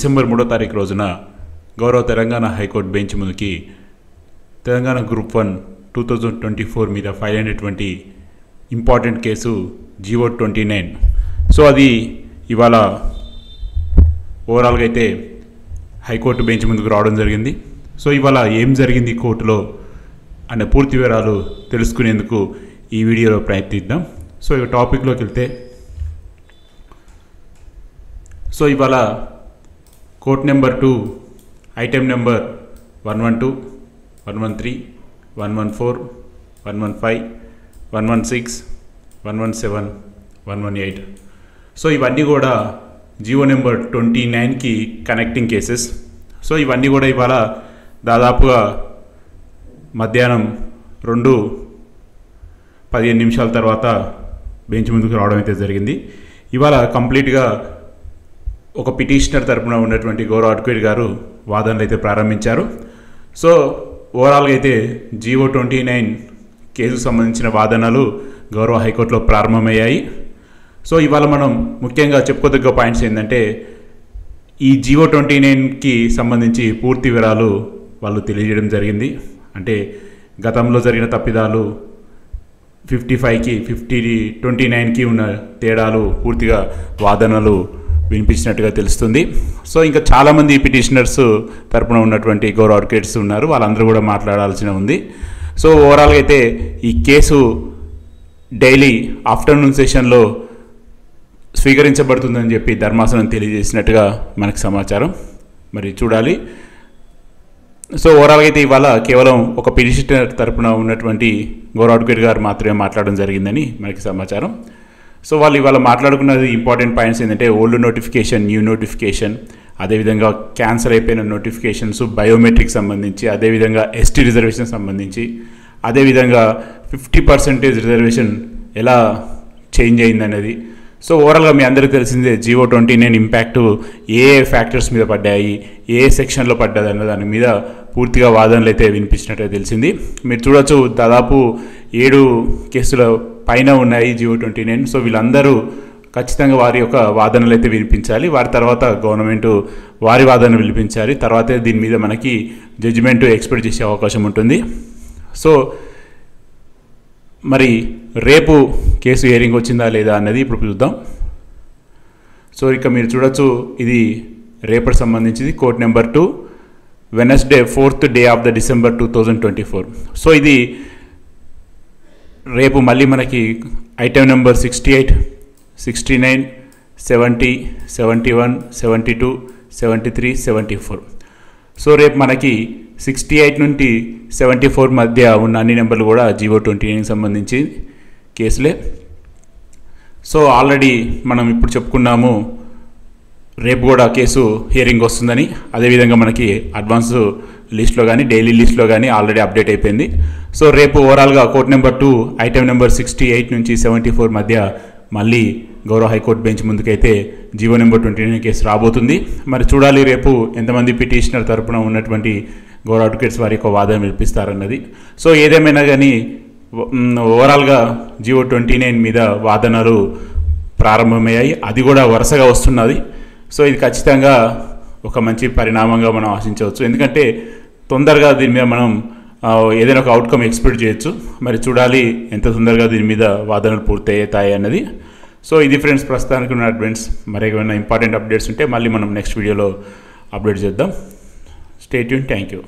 December 3వ తారీఖు రోజున గౌరవ తెలంగాణ హైకోర్టు బెంచ్ ముందుకి తెలంగాణ గ్రూప్ 1 2024 మీద ఫైల్ అయినటువంటి ఇంపార్టెంట్ కేసు జీవో 29. సో అది ఇవాళ ఓవరాల్గా అయితే హైకోర్టు బెంచ్ ముందుకు రావడం జరిగింది. సో ఇవాళ ఏం జరిగింది కోర్టులో అనే పూర్తి వివరాలు తెలుసుకునేందుకు ఈ వీడియోలో ప్రయత్నిద్దాం. సో ఇక టాపిక్లోకి వెళ్తే, సో ఇవాళ court number 2 item number 112, 113, 114, 115, 116, 117, 118. So ఇవన్నీ కూడా జీవో నెంబర్ 29కి కనెక్టింగ్ కేసెస్. సో ఇవన్నీ కూడా ఇవాళ దాదాపుగా మధ్యాహ్నం 2:15 తర్వాత బెంచ్ ముందుకు రావడం అయితే జరిగింది. ఇవాళ కంప్లీట్గా ఒక పిటిషనర్ తరపున ఉన్నటువంటి గౌరవ అడ్వకేట్ గారు వాదనలు అయితే ప్రారంభించారు. సో ఓవరాల్గా అయితే జీవో 29 కేసుకు సంబంధించిన వాదనలు గౌరవ హైకోర్టులో ప్రారంభమయ్యాయి. సో ఇవాళ మనం ముఖ్యంగా చెప్పుకోదగ్గ పాయింట్స్ ఏంటంటే, ఈ జీవో 29కి సంబంధించి పూర్తి వివరాలు వాళ్ళు తెలియజేయడం జరిగింది. అంటే గతంలో జరిగిన తప్పిదాలు 55కి 29కి ఉన్న తేడాలు పూర్తిగా వాదనలు వినిపించినట్టుగా తెలుస్తుంది. సో ఇంకా చాలామంది పిటిషనర్స్ తరపున ఉన్నటువంటి గౌరవ అడ్వకేట్స్ ఉన్నారు, వాళ్ళందరూ కూడా మాట్లాడాల్సిన ఉంది. సో ఓవరాల్గా అయితే ఈ కేసు డైలీ ఆఫ్టర్నూన్ సెషన్లో స్వీకరించబడుతుందని చెప్పి ధర్మాసనం తెలియజేసినట్టుగా మనకు సమాచారం. మరి చూడాలి. సో ఓవరాల్గా అయితే ఇవాళ కేవలం ఒక పిటిషనర్ తరపున ఉన్నటువంటి గౌరవ అడ్వకేట్ గారు మాత్రమే మాట్లాడడం జరిగిందని మనకి సమాచారం. సో వాళ్ళు ఇవాళ మాట్లాడుకున్నది ఇంపార్టెంట్ పాయింట్స్ ఏంటంటే, ఓల్డ్ నోటిఫికేషన్, న్యూ నోటిఫికేషన్, అదేవిధంగా క్యాన్సల్ అయిపోయిన నోటిఫికేషన్స్, బయోమెట్రిక్ సంబంధించి, అదేవిధంగా ఎస్టీ రిజర్వేషన్ సంబంధించి, అదేవిధంగా 50% రిజర్వేషన్ ఎలా చేంజ్ అయిందనేది. సో ఓవరాల్గా మీ అందరికీ తెలిసిందే జీవో 29 ఇంపాక్ట్ ఏ ఫ్యాక్టర్స్ మీద పడ్డాయి, ఏ సెక్షన్లో పడ్డది అన్న దాని మీద పూర్తిగా వాదనలు అయితే వినిపించినట్టు తెలిసింది. మీరు చూడొచ్చు, దాదాపు 7 కేసుల పైన ఉన్నాయి జీవో 29. సో వీళ్ళందరూ ఖచ్చితంగా వారి యొక్క వాదనలు అయితే వినిపించాలి. వారి తర్వాత గవర్నమెంట్ వారి వాదనలు వినిపించాలి. తర్వాతే దీని మీద మనకి జడ్జిమెంట్ ఎక్స్పెక్ట్ చేసే అవకాశం ఉంటుంది. సో మరి రేపు కేసు హియరింగ్ వచ్చిందా లేదా అన్నది ఇప్పుడు చూద్దాం. సో ఇక మీరు చూడొచ్చు, ఇది రేపటి సంబంధించింది court number 2, Wednesday 4th day of the December 2024. So ఇది రేపు మళ్ళీ మనకి ఐటెం నెంబర్ 68, 69, 70, 71, 72, 73, 74. సో రేపు మనకి 68 నుండి 74 మధ్య ఉన్న అన్ని నెంబర్లు కూడా జీవో 29కి సంబంధించి కేసులే. సో ఆల్రెడీ మనం ఇప్పుడు చెప్పుకున్నాము రేపు కూడా కేసు హియరింగ్ వస్తుందని. అదేవిధంగా మనకి అడ్వాన్స్ లిస్ట్లో కానీ డైలీ లిస్ట్లో కానీ ఆల్రెడీ అప్డేట్ అయిపోయింది. సో రేపు ఓవరాల్గా కోర్ట్ నెంబర్ 2 ఐటెం నెంబర్ 68 నుంచి 74 మధ్య మళ్ళీ గౌరవ హైకోర్టు బెంచ్ ముందుకైతే జీవో నెంబర్ 29 కేసు రాబోతుంది. మరి చూడాలి రేపు ఎంతమంది పిటిషనర్ తరపున ఉన్నటువంటి గౌరవ అడ్వకేట్స్ వారి యొక్క వాదన వినిపిస్తారన్నది. సో ఏదేమైనా కానీ ఓవరాల్గా జీవో 29 మీద వాదనలు ప్రారంభమయ్యాయి, అది కూడా వరుసగా వస్తున్నది. సో ఇది ఖచ్చితంగా ఒక మంచి పరిణామంగా మనం ఆశించవచ్చు. ఎందుకంటే తొందరగా దీని మీద మనం ఏదైనా ఒక అవుట్కమ్ ఎక్స్పెక్ట్ చేయొచ్చు. మరి చూడాలి ఎంత తొందరగా దీని మీద వాదనలు పూర్తవుతాయి అన్నది. సో ఇది ఫ్రెండ్స్ ప్రస్తుతానికి ఉన్న అప్డేట్స్. మరి ఏమైనా ఇంపార్టెంట్ అప్డేట్స్ ఉంటే మళ్ళీ మనం నెక్స్ట్ వీడియోలో అప్డేట్ చేద్దాం. Stay tune. Thank you.